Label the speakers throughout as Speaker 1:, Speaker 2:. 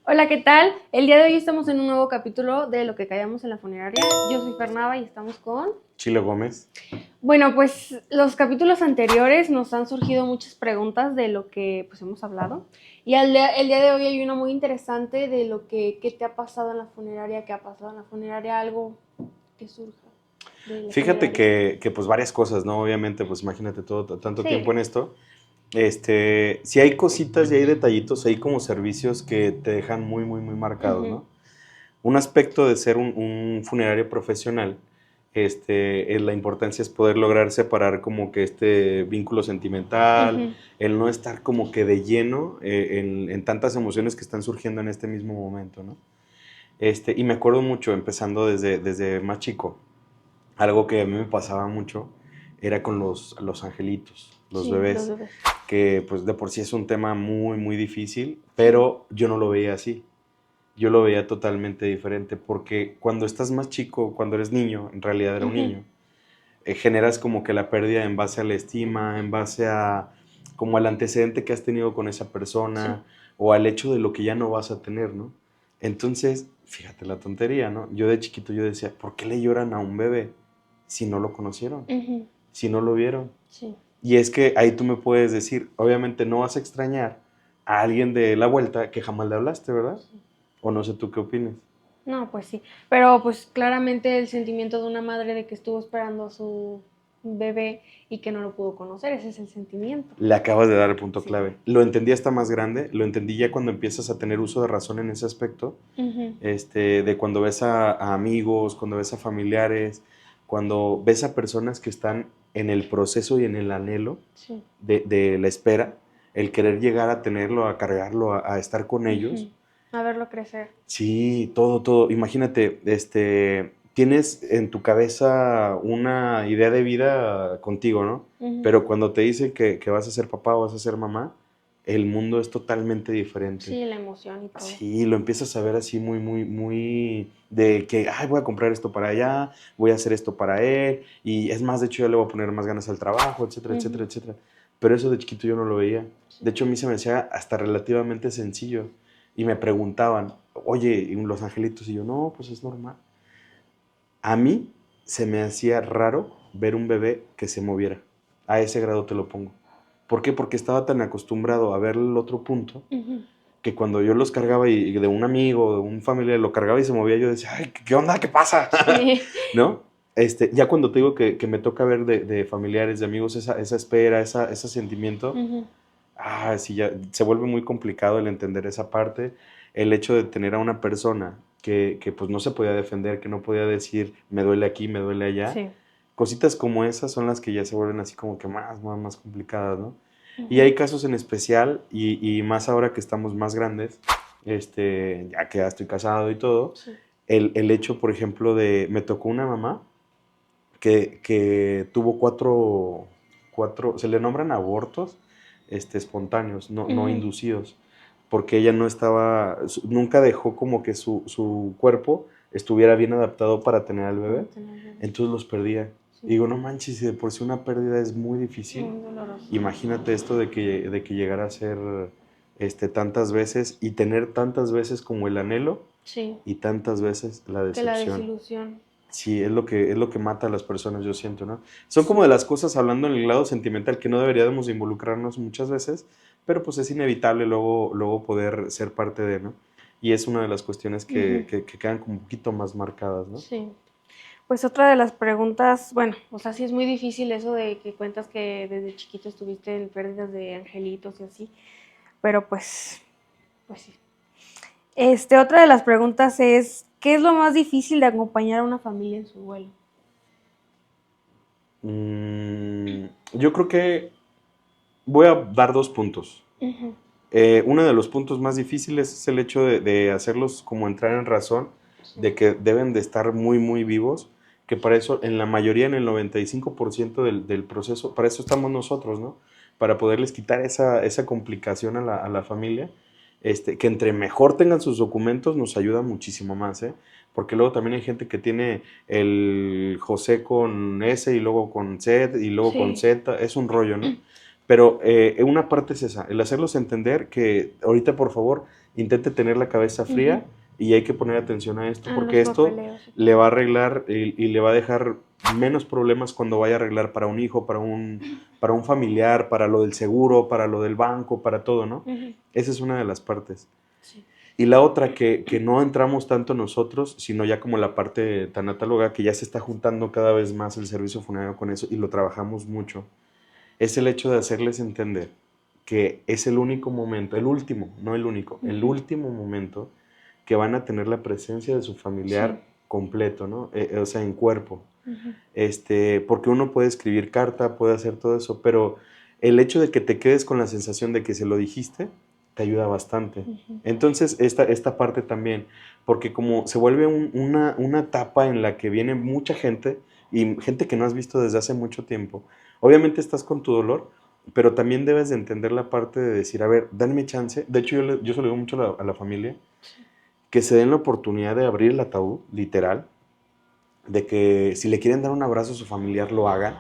Speaker 1: Hola, ¿qué tal? El día de hoy estamos en un nuevo capítulo de Lo que callamos en la funeraria. Yo soy Fernava y estamos con...
Speaker 2: Chile Gómez.
Speaker 1: Bueno, pues los capítulos anteriores nos han surgido muchas preguntas de lo que pues hemos hablado. Y el día de hoy hay una muy interesante de lo que qué te ha pasado en la funeraria, qué ha pasado en la funeraria, algo que surja de la
Speaker 2: Fíjate
Speaker 1: funeraria.
Speaker 2: que pues varias cosas, ¿no? Obviamente, pues imagínate todo tanto tiempo
Speaker 1: Sí.
Speaker 2: en esto. Sí hay cositas y hay detallitos, hay como servicios que te dejan muy, muy, muy marcados,
Speaker 1: Ujú,
Speaker 2: ¿no? Un aspecto de ser un funerario profesional, la importancia es poder lograr separar como que este vínculo sentimental,
Speaker 1: ujú.
Speaker 2: el no estar como que de lleno en tantas emociones que están surgiendo en este mismo momento, ¿no? Y me acuerdo mucho, empezando desde más chico, algo que a mí me pasaba mucho era con los angelitos, los
Speaker 1: Sí, los
Speaker 2: bebés,
Speaker 1: bebés.
Speaker 2: que pues de por sí es un tema muy, muy difícil,
Speaker 1: Sí.
Speaker 2: pero yo no lo veía así. Yo lo veía totalmente diferente, porque cuando estás más chico, cuando eres niño, en realidad era un
Speaker 1: Ujú,
Speaker 2: niño, generas como que la pérdida en base a la estima, en base a como al antecedente que has tenido con esa
Speaker 1: sí.
Speaker 2: persona o al hecho de lo que ya no vas a tener, ¿no? Entonces, fíjate la tontería, ¿no? Yo de chiquito yo decía, ¿por qué le lloran a un bebé si no lo conocieron,
Speaker 1: Ujú,
Speaker 2: si no lo vieron?
Speaker 1: sí.
Speaker 2: Y es que ahí tú me puedes decir, obviamente no vas a extrañar a alguien de la vuelta que jamás le hablaste, ¿verdad? O no sé tú qué opinas.
Speaker 1: No, pues sí, pero pues claramente el sentimiento de una madre de que estuvo esperando a su bebé y que no lo pudo conocer, ese es el sentimiento.
Speaker 2: Le acabas de dar el punto
Speaker 1: Sí.
Speaker 2: clave. Lo entendí hasta más grande, lo entendí ya cuando empiezas a tener uso de razón en ese aspecto,
Speaker 1: Ujú,
Speaker 2: de cuando ves a amigos, cuando ves a familiares, cuando ves a personas que están en el proceso y en el anhelo
Speaker 1: sí.
Speaker 2: de la espera, el querer llegar a tenerlo, a cargarlo, a estar con ellos.
Speaker 1: Ujú. A verlo crecer.
Speaker 2: Sí, todo, todo. Imagínate, tienes en tu cabeza una idea de vida contigo, ¿no?
Speaker 1: Ujú.
Speaker 2: Pero cuando te dicen que vas a ser papá o vas a ser mamá, el mundo es totalmente diferente.
Speaker 1: Sí, la emoción y todo.
Speaker 2: Sí, lo empiezas a ver así muy, muy, muy de que, ay, voy a comprar esto para allá, voy a hacer esto para él, y es más, de hecho, yo le voy a poner más ganas al trabajo, etcétera, etcétera,
Speaker 1: Ujú,
Speaker 2: etcétera. Pero eso de chiquito yo no lo veía.
Speaker 1: sí.
Speaker 2: De hecho, a mí se me hacía hasta relativamente sencillo. Y me preguntaban, oye, ¿y los angelitos? Y yo, no, pues es normal. A mí se me hacía raro ver un bebé que se moviera. A ese grado te lo pongo. ¿Por qué? Porque estaba tan acostumbrado a ver el otro punto
Speaker 1: Ujú.
Speaker 2: que cuando yo los cargaba y de un amigo o de un familiar lo cargaba y se movía, yo decía, ay, ¿qué onda? ¿Qué pasa?
Speaker 1: Sí.
Speaker 2: ¿No? Ya cuando te digo que me toca ver de familiares, de amigos, esa espera, ese sentimiento,
Speaker 1: Ujú,
Speaker 2: sí, ya se vuelve muy complicado el entender esa parte, el hecho de tener a una persona que pues no se podía defender, que no podía decir, me duele aquí, me duele allá.
Speaker 1: sí.
Speaker 2: Cositas como esas son las que ya se vuelven así como que más complicadas, ¿no? Y
Speaker 1: Ujú,
Speaker 2: hay casos en especial, y más ahora que estamos más grandes, ya que ya estoy casado y todo,
Speaker 1: sí.
Speaker 2: el hecho, por ejemplo, me tocó una mamá que tuvo cuatro, se le nombran abortos espontáneos, no
Speaker 1: Ujú.
Speaker 2: inducidos, porque ella no estaba, nunca dejó como que su cuerpo estuviera bien adaptado para tener al
Speaker 1: Para
Speaker 2: bebé,
Speaker 1: tener bebé.
Speaker 2: entonces los perdía. Y
Speaker 1: Sí.
Speaker 2: digo, no manches, si de por sí una pérdida es muy difícil,
Speaker 1: Muy doloroso.
Speaker 2: imagínate esto de que llegara a ser tantas veces y tener tantas veces como el anhelo
Speaker 1: Sí.
Speaker 2: y tantas veces la
Speaker 1: Que la
Speaker 2: decepción.
Speaker 1: desilusión.
Speaker 2: Sí, es lo que mata a las personas, yo siento, ¿no? Son como
Speaker 1: Sí.
Speaker 2: de las cosas, hablando en el lado sentimental, que no deberíamos involucrarnos muchas veces, pero pues es inevitable luego poder ser parte de, ¿no? Y es una de las cuestiones que,
Speaker 1: Ujú,
Speaker 2: que quedan como un poquito más marcadas, ¿no?
Speaker 1: sí. Pues otra de las preguntas, bueno, o sea, sí es muy difícil eso de que cuentas que desde chiquito estuviste en pérdidas de angelitos y así, pero pues sí. Otra de las preguntas es, ¿qué es lo más difícil de acompañar a una familia en su duelo?
Speaker 2: Yo creo que voy a dar dos puntos.
Speaker 1: Ujú,
Speaker 2: Uno de los puntos más difíciles es el hecho de hacerlos como entrar en razón,
Speaker 1: sí.
Speaker 2: de que deben de estar muy, muy vivos, que para eso, en la mayoría, en el 95% del proceso, para eso estamos nosotros, ¿no? Para poderles quitar esa complicación a la familia, que entre mejor tengan sus documentos nos ayuda muchísimo más, ¿eh? Porque luego también hay gente que tiene el José con S y luego con Z y luego con
Speaker 1: Sí.
Speaker 2: Z, es un rollo, ¿no? Pero una parte es esa, el hacerlos entender que ahorita, por favor, intente tener la cabeza fría y hay que poner atención a esto,
Speaker 1: A
Speaker 2: porque
Speaker 1: los
Speaker 2: esto
Speaker 1: papeleos.
Speaker 2: le va a arreglar y le va a dejar menos problemas cuando vaya a arreglar para un hijo, para un familiar, para lo del seguro, para lo del banco, para todo, ¿no? Esa es una de las partes.
Speaker 1: Sí.
Speaker 2: Y la otra, que no entramos tanto nosotros, sino ya como la parte tanatóloga, que ya se está juntando cada vez más el servicio funerario con eso y lo trabajamos mucho, es el hecho de hacerles entender que es el único momento, el último, no el único, el último momento que van a tener la presencia de su familiar completo, ¿no? O sea, en cuerpo. Porque uno puede escribir carta, puede hacer todo eso, pero el hecho de que te quedes con la sensación de que se lo dijiste, te ayuda bastante. Entonces, esta parte también, porque como se vuelve una etapa en la que viene mucha gente, y gente que no has visto desde hace mucho tiempo, obviamente estás con tu dolor, pero también debes de entender la parte de decir, a ver, danme chance. De hecho, yo se lo digo mucho a la familia, que se den la oportunidad de abrir el ataúd, literal, de que si le quieren dar un abrazo a su familiar, lo hagan,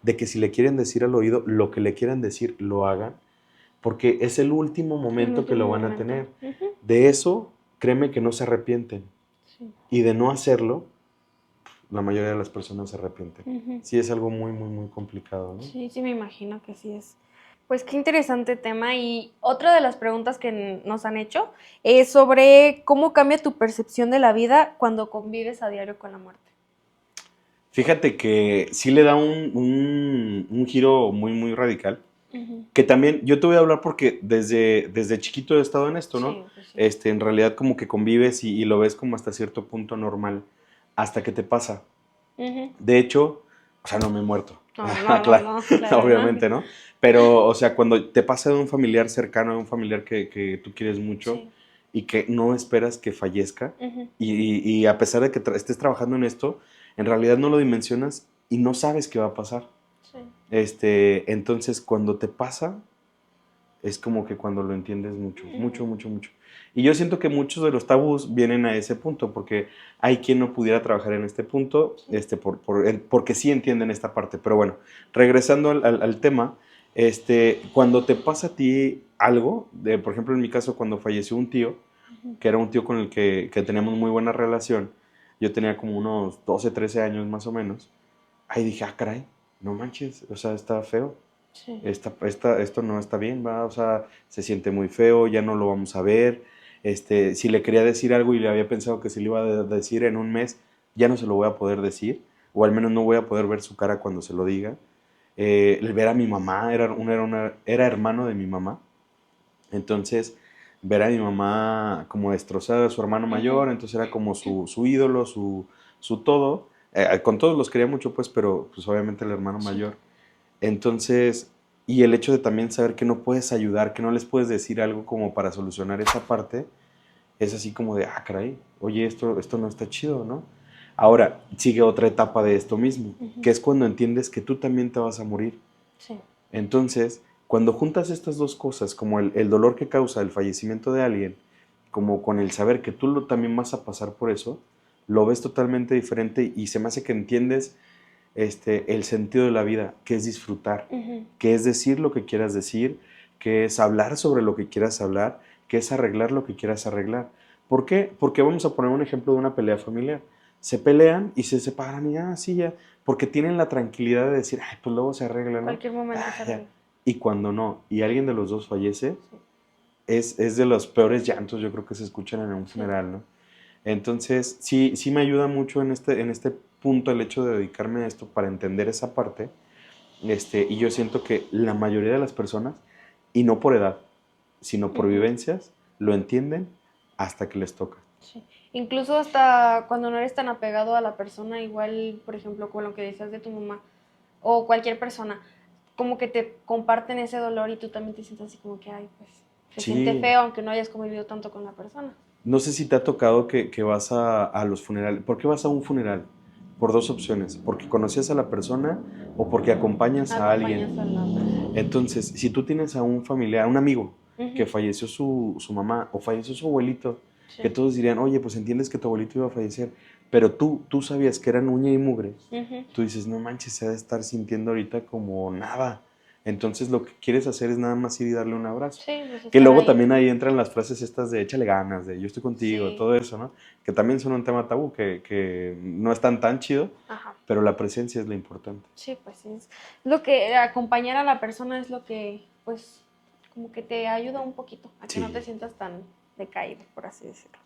Speaker 2: de que si le quieren decir al oído lo que le quieran decir, lo hagan, porque es el último
Speaker 1: El
Speaker 2: momento que
Speaker 1: último
Speaker 2: lo van a
Speaker 1: momento.
Speaker 2: tener. De eso, créeme que no se arrepienten.
Speaker 1: Sí.
Speaker 2: Y de no hacerlo, la mayoría de las personas se arrepienten. Sí es algo muy, muy, muy complicado, ¿no?
Speaker 1: Sí, sí me imagino que sí es. Pues qué interesante tema. Y otra de las preguntas que nos han hecho es sobre cómo cambia tu percepción de la vida cuando convives a diario con la muerte.
Speaker 2: Fíjate que sí le da un giro muy, muy radical. Que también, yo te voy a hablar porque desde chiquito he estado en esto, ¿no?
Speaker 1: Sí, pues sí.
Speaker 2: En realidad como que convives y lo ves como hasta cierto punto normal, hasta que te pasa. De hecho, o sea, no me he muerto. Claro,
Speaker 1: Claro, no.
Speaker 2: obviamente, ¿no? Pero, o sea, cuando te pasa de un familiar cercano, de un familiar que tú quieres mucho
Speaker 1: Sí.
Speaker 2: y que no esperas que fallezca, y a pesar de que estés trabajando en esto, en realidad no lo dimensionas y no sabes qué va a pasar.
Speaker 1: Sí.
Speaker 2: Entonces, cuando te pasa, es como que cuando lo entiendes mucho, mucho, mucho, mucho. Y yo siento que muchos de los tabús vienen a ese punto, porque hay quien no pudiera trabajar en este punto, porque sí entienden esta parte. Pero bueno, regresando al tema, cuando te pasa a ti algo, por ejemplo, en mi caso, cuando falleció un tío, que era un tío con el que teníamos muy buena relación, yo tenía como unos 12, 13 años más o menos, ahí dije, ah, caray, no manches, o sea, está feo.
Speaker 1: Sí.
Speaker 2: Esto no está bien, ¿va? O sea, se siente muy feo, ya no lo vamos a ver. Si le quería decir algo y le había pensado que se le iba a decir en un mes, ya no se lo voy a poder decir, o al menos no voy a poder ver su cara cuando se lo diga. El ver a mi mamá, era hermano de mi mamá, entonces ver a mi mamá como destrozada, a su hermano mayor, entonces era como su ídolo, su todo. Con todos los quería mucho, pues, pero pues obviamente el hermano mayor. Entonces, y el hecho de también saber que no puedes ayudar, que no les puedes decir algo como para solucionar esa parte, es así como de, ah, caray, oye, esto no está chido, ¿no? Ahora, sigue otra etapa de esto mismo, que es cuando entiendes que tú también te vas a morir.
Speaker 1: Sí.
Speaker 2: Entonces, cuando juntas estas dos cosas, como el dolor que causa el fallecimiento de alguien, como con el saber que tú también vas a pasar por eso, lo ves totalmente diferente y se me hace que entiendes el sentido de la vida, que es disfrutar, que es decir lo que quieras decir, que es hablar sobre lo que quieras hablar, que es arreglar lo que quieras arreglar. ¿Por qué? Porque vamos a poner un ejemplo de una pelea familiar. Se pelean y se separan y sí, ya, porque tienen la tranquilidad de decir, ay, pues luego se arregla, ¿no?
Speaker 1: Cualquier momento se
Speaker 2: Ya.
Speaker 1: arregla.
Speaker 2: Y cuando no, y alguien de los dos fallece, es de los peores llantos, yo creo que se escuchan en un funeral, ¿no? Entonces, sí me ayuda mucho en este punto el hecho de dedicarme a esto para entender esa parte. Y yo siento que la mayoría de las personas, y no por edad, sino por vivencias, lo entienden hasta que les toca.
Speaker 1: Sí. Incluso hasta cuando no eres tan apegado a la persona, igual, por ejemplo, con lo que decías de tu mamá o cualquier persona, como que te comparten ese dolor y tú también te sientes así como que, ay, pues, se siente
Speaker 2: Sí,
Speaker 1: feo aunque no hayas convivido tanto con la persona.
Speaker 2: no sé si te ha tocado que vas a los funerales. ¿Por qué vas a un funeral? Por dos opciones, porque conocías a la persona o porque acompañas a
Speaker 1: Acompañas
Speaker 2: alguien.
Speaker 1: a la persona.
Speaker 2: Entonces, si tú tienes a un familiar, a un amigo, que
Speaker 1: Ujú.
Speaker 2: falleció su mamá o falleció su abuelito, que
Speaker 1: Sí.
Speaker 2: todos dirían, oye, pues entiendes que tu abuelito iba a fallecer, pero tú sabías que eran uña y mugre,
Speaker 1: Ujú.
Speaker 2: tú dices, no manches, se ha de estar sintiendo ahorita como nada. Entonces lo que quieres hacer es nada más ir y darle un abrazo.
Speaker 1: Sí, pues
Speaker 2: Que
Speaker 1: estar
Speaker 2: luego
Speaker 1: ahí.
Speaker 2: también ahí entran las frases estas de échale ganas, de yo estoy contigo,
Speaker 1: Sí,
Speaker 2: todo eso, ¿no? Que también son un tema tabú, que no es tan chido,
Speaker 1: ajá.
Speaker 2: pero la presencia es lo importante.
Speaker 1: Sí, pues sí, es lo que acompañar a la persona es lo que, pues, como que te ayuda un poquito a que no te
Speaker 2: Sí.
Speaker 1: sientas tan decaído, por así decirlo.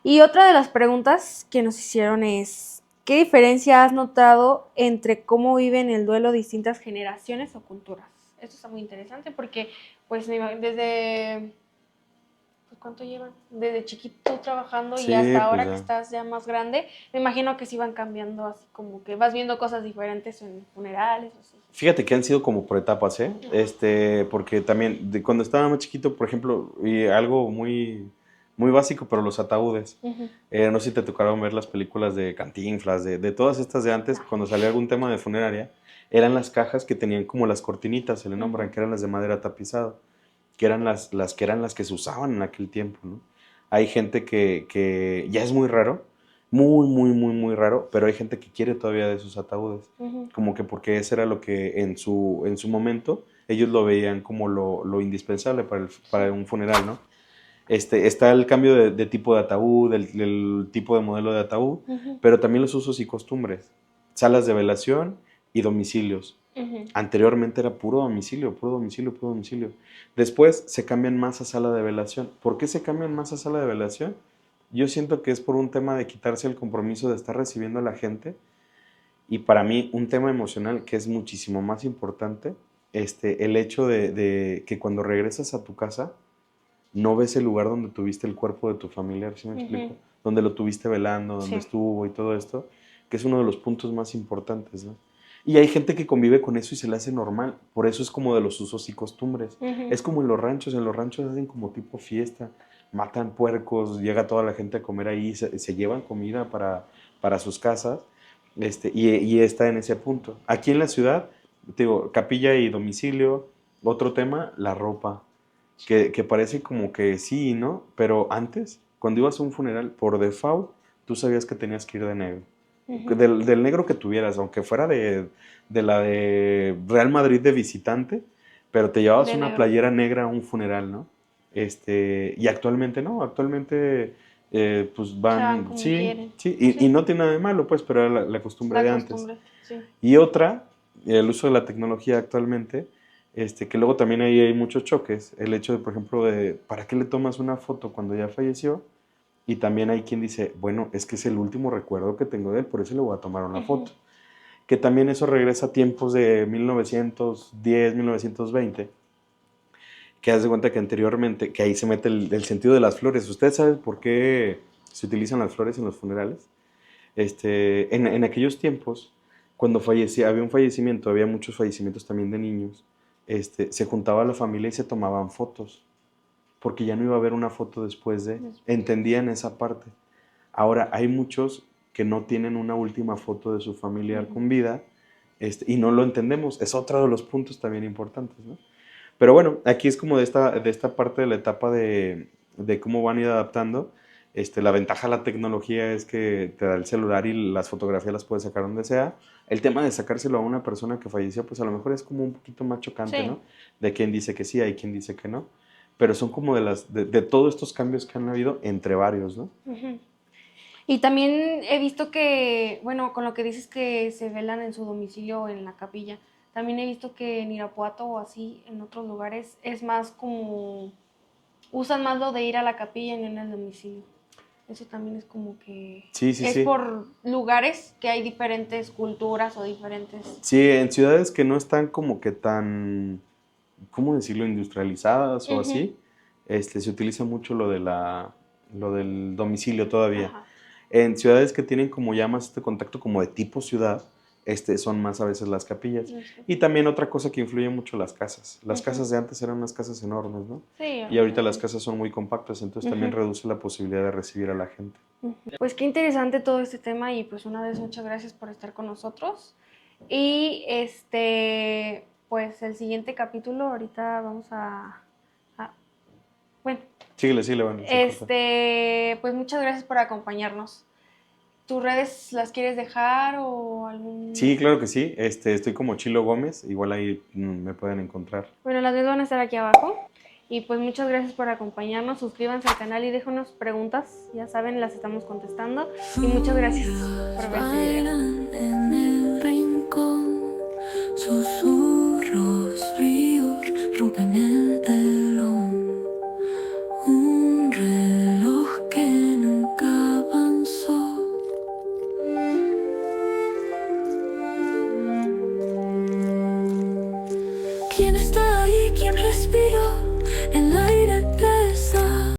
Speaker 1: Y otra de las preguntas que nos hicieron es, ¿qué diferencia has notado entre cómo viven el duelo distintas generaciones o culturas? Esto está muy interesante porque, pues, desde, pues, ¿cuánto llevan? Desde chiquito trabajando y
Speaker 2: Sí,
Speaker 1: hasta
Speaker 2: pues
Speaker 1: ahora que
Speaker 2: ya.
Speaker 1: estás ya más grande, me imagino que sí van cambiando así como que vas viendo cosas diferentes en funerales o así.
Speaker 2: Fíjate que han sido como por etapas, ¿eh? Porque también cuando estaba más chiquito, por ejemplo, y algo muy básico, pero los ataúdes.
Speaker 1: Ujú.
Speaker 2: No sé si te tocaron ver las películas de Cantinflas, de todas estas de antes, cuando salía algún tema de funeraria, eran las cajas que tenían como las cortinitas, se le nombran,
Speaker 1: Ujú.
Speaker 2: que eran las de madera tapizado, que eran las que se usaban en aquel tiempo, ¿no? Hay gente que ya es muy raro, muy raro, pero hay gente que quiere todavía de esos ataúdes,
Speaker 1: Ujú.
Speaker 2: como que porque ese era lo que en su momento ellos lo veían como lo indispensable para
Speaker 1: Sí.
Speaker 2: un funeral, ¿no? Está el cambio de tipo de ataúd, el tipo de modelo de ataúd,
Speaker 1: Ujú.
Speaker 2: pero también los usos y costumbres, salas de velación y domicilios.
Speaker 1: Ujú.
Speaker 2: Anteriormente era puro domicilio, puro domicilio, puro domicilio. Después se cambian más a sala de velación. ¿Por qué se cambian más a sala de velación? Yo siento que es por un tema de quitarse el compromiso de estar recibiendo a la gente y para mí un tema emocional que es muchísimo más importante, el hecho de que cuando regresas a tu casa no ves el lugar donde tuviste el cuerpo de tu familiar, ¿sí me
Speaker 1: Ujú.
Speaker 2: explico? Donde lo tuviste velando, donde
Speaker 1: Sí.
Speaker 2: estuvo y todo esto, que es uno de los puntos más importantes, ¿no? Y hay gente que convive con eso y se le hace normal, por eso es como de los usos y costumbres.
Speaker 1: Ujú.
Speaker 2: Es como en los ranchos hacen como tipo fiesta, matan puercos, llega toda la gente a comer ahí, se llevan comida para sus casas, y está en ese punto. Aquí en la ciudad, te digo, capilla y domicilio, otro tema, la ropa que parece como que sí, ¿no? Pero antes, cuando ibas a un funeral, por default, tú sabías que tenías que ir de negro.
Speaker 1: Ujú.
Speaker 2: Del negro que tuvieras, aunque fuera de la de Real Madrid de visitante, pero te llevabas
Speaker 1: De
Speaker 2: una
Speaker 1: negro.
Speaker 2: playera negra a un funeral, ¿no? Y actualmente no, actualmente pues
Speaker 1: Se van
Speaker 2: van,
Speaker 1: como
Speaker 2: sí,
Speaker 1: quieren.
Speaker 2: sí, y
Speaker 1: Sí.
Speaker 2: no tiene nada de malo, pues, pero era la costumbre
Speaker 1: La
Speaker 2: de antes.
Speaker 1: costumbre. Sí.
Speaker 2: Y otra, el uso de la tecnología actualmente, que luego también ahí hay muchos choques. El hecho de, por ejemplo, de ¿para qué le tomas una foto cuando ya falleció? Y también hay quien dice, bueno, es que es el último recuerdo que tengo de él, por eso le voy a tomar una
Speaker 1: Ujú.
Speaker 2: foto. Que también eso regresa a tiempos de 1910, 1920, que haz de cuenta que anteriormente, que ahí se mete el sentido de las flores. ¿Ustedes saben por qué se utilizan las flores en los funerales? En aquellos tiempos, cuando había un fallecimiento, había muchos fallecimientos también de niños, se juntaba la familia y se tomaban fotos, porque ya no iba a haber una foto después
Speaker 1: Después.
Speaker 2: entendían esa parte. Ahora, hay muchos que no tienen una última foto de su familiar
Speaker 1: Ujú.
Speaker 2: con vida, y no lo entendemos, es otro de los puntos también importantes, ¿no? Pero bueno, aquí es como de esta parte de la etapa de cómo van a ir adaptando. La ventaja de la tecnología es que te da el celular y las fotografías las puedes sacar donde sea. El tema de sacárselo a una persona que falleció, pues a lo mejor es como un poquito más chocante,
Speaker 1: Sí.
Speaker 2: ¿no? De quien dice que sí, hay quien dice que no. Pero son como de todos estos cambios que han habido entre varios, ¿no?
Speaker 1: Ujú. Y también he visto que, bueno, con lo que dices que se velan en su domicilio o en la capilla, también he visto que en Irapuato o así, en otros lugares, es más como, usan más lo de ir a la capilla y no en el domicilio. Eso también es como que
Speaker 2: Sí, sí,
Speaker 1: es
Speaker 2: sí.
Speaker 1: por lugares que hay diferentes culturas o diferentes.
Speaker 2: Sí, en ciudades que no están como que tan, ¿cómo decirlo?, industrializadas o
Speaker 1: Ujú.
Speaker 2: así, se utiliza mucho lo del domicilio todavía.
Speaker 1: Ajá.
Speaker 2: En ciudades que tienen como ya más este contacto como de tipo ciudad, son más a veces las capillas.
Speaker 1: Eso.
Speaker 2: Y también otra cosa que influye mucho, las casas. Las
Speaker 1: Ujú.
Speaker 2: casas de antes eran unas casas enormes, ¿no?
Speaker 1: Sí,
Speaker 2: Y ahorita las
Speaker 1: obviamente.
Speaker 2: casas son muy compactas, entonces también
Speaker 1: Ujú.
Speaker 2: reduce la posibilidad de recibir a la gente.
Speaker 1: Pues qué interesante todo este tema y pues una vez muchas gracias por estar con nosotros. Y pues el siguiente capítulo ahorita vamos a bueno,
Speaker 2: Síguele, síguele, bueno, se corta.
Speaker 1: pues muchas gracias por acompañarnos. ¿Tus redes las quieres dejar o algún...?
Speaker 2: Sí, claro que sí. Estoy como Chilo Gómez, igual ahí me pueden encontrar.
Speaker 1: Bueno, las mías van a estar aquí abajo. Y pues muchas gracias por acompañarnos. Suscríbanse al canal y déjenos preguntas. Ya saben, las estamos contestando. Y muchas gracias por ver este video.
Speaker 3: Bailan en el rincón, susurros fríos rompen el telón. Un reloj que nunca avanzó. ¿Quién está ahí? ¿Quién respiró en la